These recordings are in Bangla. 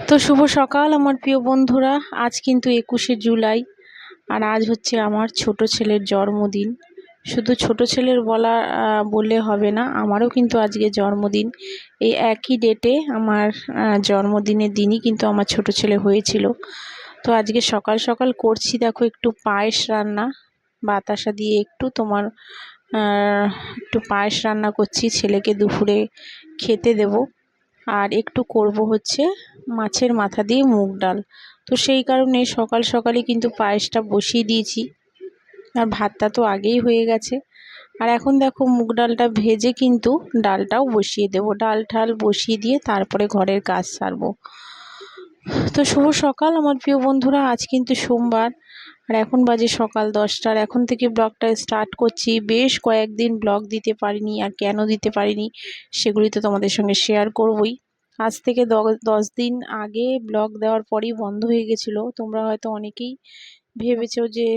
তো শুভ সকাল আমার প্রিয় বন্ধুরা। আজ কিন্তু 21শে জুলাই, আর আজ হচ্ছে আমার ছোট ছেলের জন্মদিন। শুধু ছোট ছেলের বললে হবে না, আমারও কিন্তু আজকে জন্মদিন। এই একই ডেটে আমার জন্মদিনের দিনই কিন্তু আমার ছোট ছেলে হয়েছিল। তো আজকে সকাল সকাল করছি দেখো একটু পায়েস রান্না, বাতাসা দিয়ে একটু পায়েস রান্না করছি, ছেলেকে দুপুরে খেতে দেব। আর একটু করব হচ্ছে মাছের মাথা দিয়ে মুগ ডাল। তো সেই কারণে সকাল সকালই কিন্তু পায়েসটা বসিয়ে দিয়েছি, আর ভাতটা তো আগেই হয়ে গেছে। আর এখন দেখো মুগ ডালটা ভেজে কিন্তু ডালটাও বসিয়ে দেব, ডাল ঠাল বসিয়ে দিয়ে তারপরে ঘরের কাজ সারবো। তো শুভ সকাল আমার প্রিয় বন্ধুরা, আজ কিন্তু সোমবার, আর এখন বাজে সকাল 10টার। এখন থেকে ব্লগটা স্টার্ট করছি। বেশ কয়েকদিন ব্লগ দিতে পারিনি, আর কেন দিতে পারিনি সেগুলি তো তোমাদের সঙ্গে শেয়ার করবই। আজ থেকে 10 দিন আগে ব্লগ দেওয়ার পরই বন্ধ হয়ে গেছিলো। তোমরা হয়তো অনেকেই ভেবেছো যে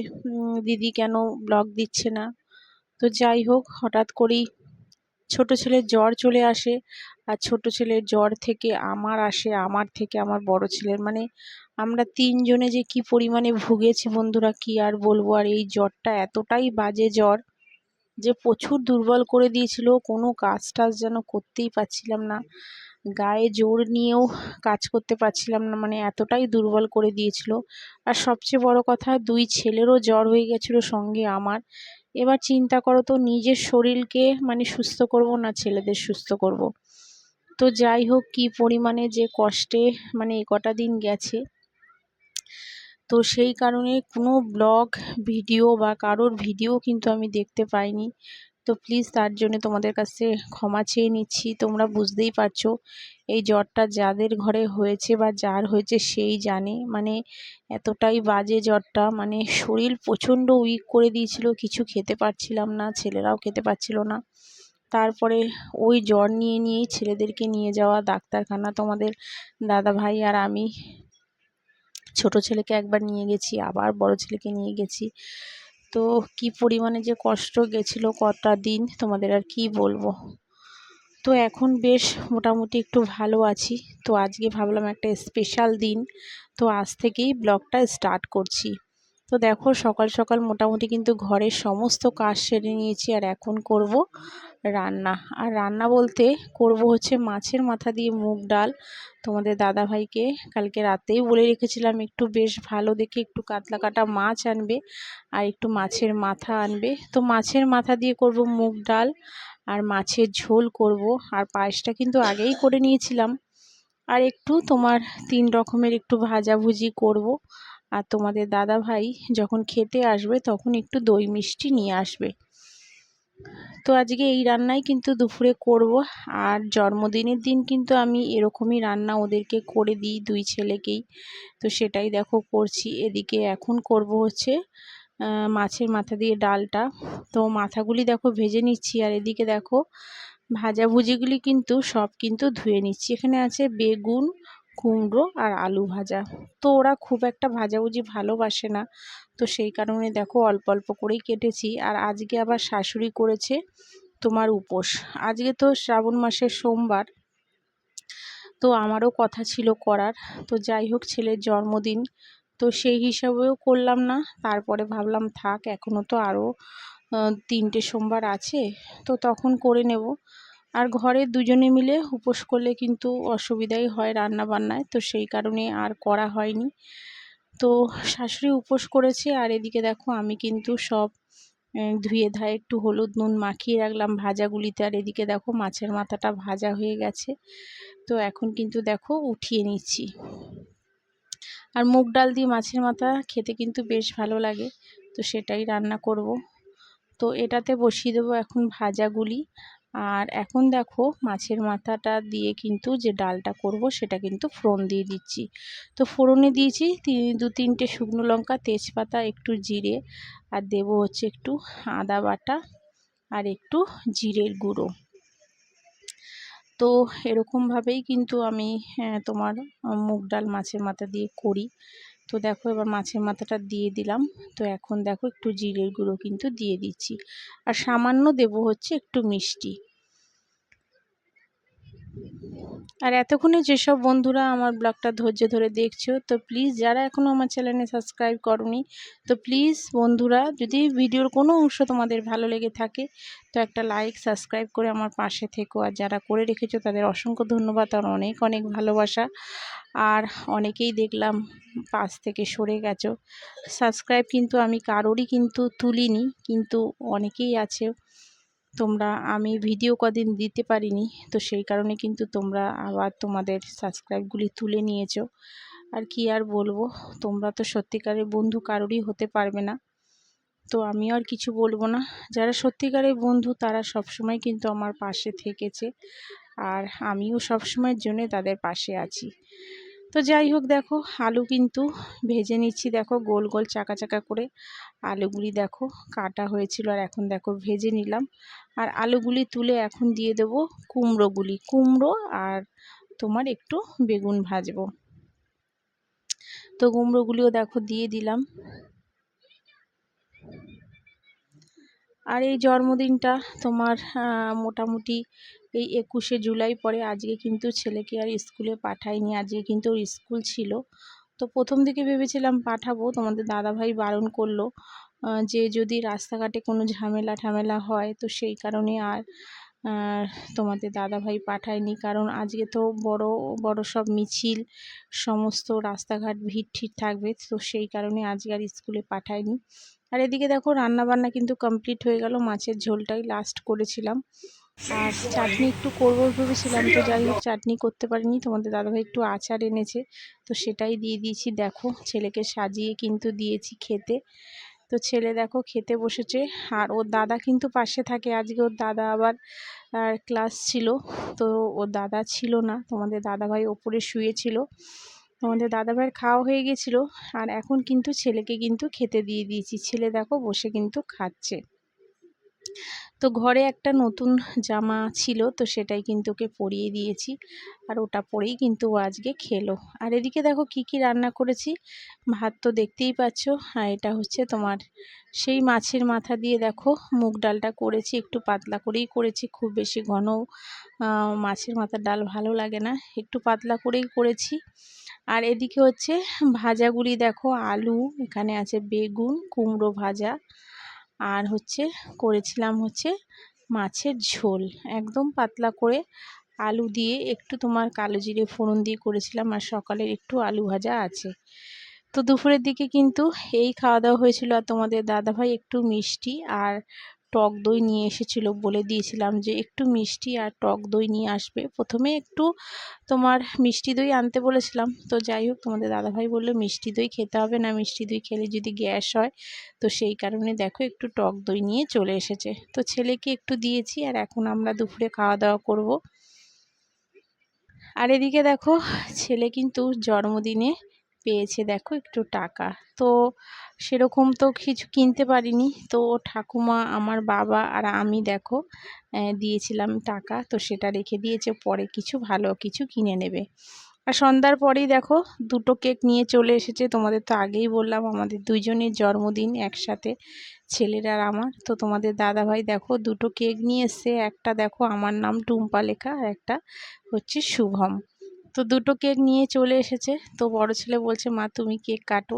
দিদি কেন ব্লগ দিচ্ছে না। তো যাই হোক, হঠাৎ করেই ছোট ছেলের জ্বর চলে আসে, আর ছোট ছেলের জ্বর থেকে আমার আসে, আমার থেকে আমার বড় ছেলের, মানে আমরা তিনজনে যে কি পরিমাণে ভুগেছি বন্ধুরা, কি আর বলবো। আর এই জ্বরটা এতটাই বাজে জ্বর যে প্রচুর দুর্বল করে দিয়েছিল, কোনো কাজ টাজ যেন করতেই পারছিলাম না, গায়ে জোর নিয়েও কাজ করতে পারছিলাম না, মানে এতটাই দুর্বল করে দিয়েছিল। আর সবচেয়ে বড় কথা, দুই ছেলেরও জ্বর হয়ে গেছিলো সঙ্গে আমার। এবার চিন্তা করো তো, নিজের শরীরকে মানে সুস্থ করব না ছেলেদের সুস্থ করব। তো যাই হোক, কি পরিমাণে যে কষ্টে মানে এই কটা দিন গেছে। তো সেই কারণে কোনো ব্লগ ভিডিও বা কারোর ভিডিও কিন্তু আমি দেখতে পাইনি। তো প্লিজ তার জন্য তোমাদের কাছে ক্ষমা চেয়ে নিচ্ছি। তোমরা বুঝতেই পারছো এই জ্বরটা যাদের ঘরে হয়েছে বা যার হয়েছে সেই জানে, মানে এতটাই বাজে জ্বরটা, মানে শরীর প্রচণ্ড উইক করে দিয়েছিল, কিছু খেতে পারছিলাম না, ছেলেরাও খেতে পারছিল না। তারপরে ওই জ্বর নিয়েই ছেলেদেরকে নিয়ে যাওয়া ডাক্তারখানা, তোমাদের দাদা ভাই আর আমি। ছোট ছেলেকে একবার নিয়ে গেছি, আবার বড় ছেলেকে নিয়ে গেছি। তো কি পরিমাণে যে কষ্ট গেছিলো কটা দিন, তোমাদের আর কি বলবো। তো এখন বেশ মোটামুটি একটু ভালো আছি। তো আজকে ভাবলাম একটা স্পেশাল দিন, তো আজ থেকেই ব্লগটা স্টার্ট করছি। তো দেখো সকাল সকাল মোটামুটি কিন্তু ঘরের সমস্ত কাজ সেরে নিয়েছি, আর এখন করব রান্না। আর রান্না বলতে করব হচ্ছে মাছের মাথা দিয়ে মুগ ডাল। তোমাদের দাদা ভাইকে কালকে রাতেই বলে রেখেছিলাম একটু বেশ ভালো দেখে একটু কাতলা কাটা মাছ আনবে, আর একটু মাছের মাথা আনবে। তো মাছের মাথা দিয়ে করব মুগ ডাল, আর মাছের ঝোল করব। আর পায়েসটা কিন্তু আগেই করে নিয়েছিলাম। আর একটু 3 রকমের একটু ভাজাভুজি করব। আর তোমাদের দাদা ভাই যখন খেতে আসবে তখন একটু দই মিষ্টি নিয়ে আসবে। তো আজকে এই রান্নাই কিন্তু দুপুরে করব। আর জন্মদিনের দিন কিন্তু আমি এরকমই রান্না ওদেরকে করে দিই, দুই ছেলেকেই। তো সেটাই দেখো করছি। এদিকে এখন করব হচ্ছে মাছের মাথা দিয়ে ডালটা। তো মাথাগুলি দেখো ভেজে নিচ্ছি, আর এদিকে দেখো ভাজাভুজিগুলি কিন্তু সব কিন্তু ধুয়ে নিচ্ছি। এখানে আছে বেগুন, কুমড়ো আর আলু ভাজা। তো ওরা খুব একটা ভাজাভুজি ভালোবাসে না, তো সেই কারণে দেখো অল্প অল্প করেই কেটেছি। আর আজকে আবার শাশুড়ি করেছে তোমার উপোস। আজকে তো শ্রাবণ মাসের সোমবার, তো আমারও কথা ছিল করার। তো যাই হোক, ছেলের জন্মদিন, তো সেই হিসাবেও করলাম না। তারপরে ভাবলাম থাক, এখনও তো আরও 3টে সোমবার আছে, তো তখন করে নেব। আর ঘরে দুজনে মিলে উপোস করলে কিন্তু অসুবিধাই হয় রান্না বান্নায়, তো সেই কারণে আর করা হয়নি। তো শাশুড়ি উপোস করেছে, আর এদিকে দেখো আমি কিন্তু সব ধুয়ে ধায়ে একটু হলুদ নুন মাখিয়ে রাখলাম ভাজাগুলিতে। আর এদিকে দেখো মাছের মাথাটা ভাজা হয়ে গেছে, তো এখন কিন্তু দেখো উঠিয়ে নিচ্ছি। আর মুগ ডাল দিয়ে মাছের মাথা খেতে কিন্তু বেশ ভালো লাগে, তো সেটাই রান্না করব। তো এটাতে বসিয়ে দেবো এখন ভাজাগুলি। আর এখন দেখো মাছের মাথাটা দিয়ে কিন্তু যে ডালটা করব সেটা কিন্তু ফোড়ন দিয়ে দিচ্ছি। তো ফোড়নে দিয়েছি 2-3টে শুকনো লঙ্কা, তেজপাতা, একটু জিরে, আর দেবো হচ্ছে একটু আদা বাটা আর একটু জিরের গুঁড়ো। তো এরকমভাবেই কিন্তু আমি তোমার মুগ ডাল মাছের মাথা দিয়ে করি। তো দেখো এবার মাছের মাথাটা দিয়ে দিলাম। তো এখন দেখো একটু জিরের গুঁড়ো কিন্তু দিয়ে দিচ্ছি, আর সামান্য দেব হচ্ছে একটু মিষ্টি। আর এতক্ষণে যেসব বন্ধুরা আমার ব্লগটা ধৈর্য ধরে দেখছো, তো প্লিজ যারা এখনও আমার চ্যানেলে সাবস্ক্রাইব করনি, তো প্লিজ বন্ধুরা যদি ভিডিওর কোনো অংশ তোমাদের ভালো লেগে থাকে তো একটা লাইক সাবস্ক্রাইব করে আমার পাশে থেকো। আর যারা করে রেখেছো তাদের অসংখ্য ধন্যবাদ আর অনেক অনেক ভালোবাসা। আর অনেকেই দেখলাম পাশ থেকে সরে গেছো। সাবস্ক্রাইব কিন্তু আমি কারোরই কিন্তু তুলিনি, কিন্তু অনেকেই আছে তোমরা, আমি ভিডিও কদিন দিতে পারিনি, তো সেই কারণে কিন্তু তোমরা আবার তোমাদের সাবস্ক্রাইবগুলি তুলে নিয়েছো। আর কি আর বলবো, তোমরা তো সত্যিকারের বন্ধু কারোরই হতে পারবে না, তো আমিও আর কিছু বলবো না। যারা সত্যিকারের বন্ধু তারা সবসময় কিন্তু আমার পাশে থেকেছে, আর আমিও সবসময়ের জন্য তাদের পাশে আছি। তো যাই হোক, দেখো আলু কিন্তু ভেজে নিচ্ছি, দেখো গোল গোল চাকা চাকা করে আলুগুলি দেখো কাটা হয়েছিল, আর এখন দেখো ভেজে নিলাম। আর আলুগুলি তুলে এখন দিয়ে দেব কুমড়ো আর তোমার একটু বেগুন ভাজবো। তো কুমড়োগুলিও দেখো দিয়ে দিলাম। আর এই জন্মদিনটা তোমার মোটামুটি এই 21শে জুলাই পরে, আজকে কিন্তু ছেলেকে আর স্কুলে পাঠাইনি, আজকে কিন্তু ওর স্কুল ছিল। তো প্রথম দিকে ভেবেছিলাম পাঠাবো, তোমাদের দাদাভাই বারণ করলো যে যদি রাস্তাঘাটে কোনো ঝামেলা হয়, তো সেই কারণে আর তোমাদের দাদাভাই পাঠায়নি। কারণ আজকে তো বড় বড় সব মিছিল, সমস্ত রাস্তাঘাট ভিড় ঠিড় থাকবে, তো সেই কারণে আজকে আর স্কুলে পাঠায়নি। আর এদিকে দেখো রান্না বান্না কিন্তু কমপ্লিট হয়ে গেল, মাছের ঝোলটাই লাস্ট করেছিলাম। আর চাটনি একটু করবো ভেবেছিলাম, তো যাই হোক চাটনি করতে পারিনি। তোমাদের দাদাভাই একটু আচার এনেছে, তো সেটাই দিয়ে দিয়েছি। দেখো ছেলেকে সাজিয়ে কিন্তু দিয়েছি খেতে। তো ছেলে দেখো খেতে বসেছে, আর ওর দাদা কিন্তু পাশে থাকে। আজকে ওর দাদা আবার ক্লাস ছিল, তো ওর দাদা ছিল না, তোমাদের দাদাভাই ওপরে শুয়েছিল। তোমাদের দাদাভাইয়ের খাওয়া হয়ে গেছিলো, আর এখন কিন্তু ছেলেকে কিন্তু খেতে দিয়ে দিয়েছি। ছেলে দেখো বসে কিন্তু খাচ্ছে। তো ঘরে একটা নতুন জামা ছিল, তো সেটাই কিন্তু ওকে পরিয়ে দিয়েছি, আর ওটা পরেই কিন্তু ও আজকে খেলো। আর এদিকে দেখো কি কি রান্না করেছি, ভাত তো দেখতেই পাচ্ছ, আর এটা হচ্ছে তোমার সেই মাছের মাথা দিয়ে দেখো মুগ ডালটা করেছি, একটু পাতলা করেই করেছি, খুব বেশি ঘন মাছের মাথার ডাল ভালো লাগে না, একটু পাতলা করেই করেছি। আর এদিকে হচ্ছে ভাজাগুলি দেখো, আলু, এখানে আছে বেগুন, কুমড়ো ভাজা, আর হচ্ছে করেছিলাম হচ্ছে মাছের ঝোল, একদম পাতলা করে আলু দিয়ে একটু তোমার কালো জিরে ফোড়ন দিয়ে করেছিলাম। আর সকালের একটু আলু ভাজা আছে। তো দুপুরের দিকে কিন্তু এই খাওয়া দাওয়া হয়েছিল। আর তোমাদের দাদাভাই একটু মিষ্টি আর টক দই নিয়ে এসেছিল, বলে দিয়েছিলাম যে একটু মিষ্টি আর টক দই নিয়ে আসবে। প্রথমে একটু তোমার মিষ্টি দই আনতে বলেছিলাম, তো যাই হোক তোমাদের দাদাভাই বললো মিষ্টি দই খেতে হবে না, মিষ্টি দই খেলে যদি গ্যাস হয়, তো সেই কারণে দেখো একটু টক দই নিয়ে চলে এসেছে। তো ছেলেকে একটু দিয়েছি, আর এখন আমরা দুপুরে খাওয়া দাওয়া করব। আর এদিকে দেখো ছেলে কিন্তু জন্মদিনে পেয়েছে দেখো একটু টাকা, তো সেরকম তো কিছু কিনতে পারিনি, তো ঠাকুমা, আমার বাবা আর আমি দেখো দিয়েছিলাম টাকা, তো সেটা রেখে দিয়েছে, পরে কিছু ভালো কিছু কিনে নেবে। আর সন্ধ্যার পরেই দেখো দুটো কেক নিয়ে চলে এসেছে। তোমাদের তো আগেই বললাম আমাদের দুইজনের জন্মদিন একসাথে, ছেলের আর আমার। তো তোমাদের দাদাভাই দেখো দুটো কেক নিয়ে এসছে, একটা দেখো আমার নাম টুম্পা লেখা, আর একটা হচ্ছে শুভম। তো দুটো কেক নিয়ে চলে এসেছে। তো বড় ছেলে বলছে মা তুমি কেক কাটো।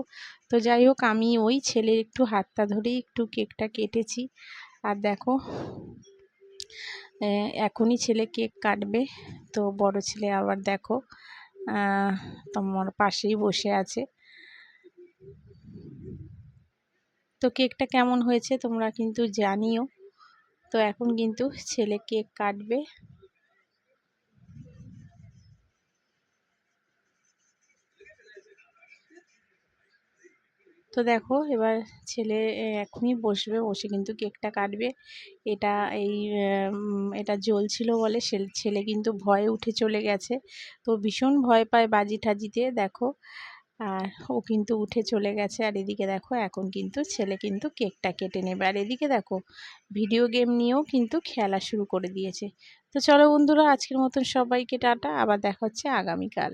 তো যাই হোক আমি ওই ছেলের একটু হাতটা ধরেই একটু কেকটা কেটেছি। আর দেখো এখনই ছেলে কেক কাটবে। তো বড় ছেলে আবার দেখো তোমার পাশেই বসে আছে। তো কেকটা কেমন হয়েছে তোমরা কিন্তু জানিও। তো এখন কিন্তু ছেলে কেক কাটবে। তো দেখো এবার ছেলে এখনই বসবে, বসে কিন্তু কেকটা কাটবে। এটা এই এটা জ্বলছিল বলে ছেলে কিন্তু ভয়ে উঠে চলে গেছে। তো ভীষণ ভয় পায় বাজি ঠাজিতে দেখো। আর ও কিন্তু উঠে চলে গেছে। আর এদিকে দেখো এখন কিন্তু ছেলে কিন্তু কেকটা কেটে নেবে। আর এদিকে দেখো ভিডিও গেম নিয়েও কিন্তু খেলা শুরু করে দিয়েছে। তো চলো বন্ধুরা, আজকের মতন সবাইকে টাটা, আবার দেখা হচ্ছে আগামীকাল।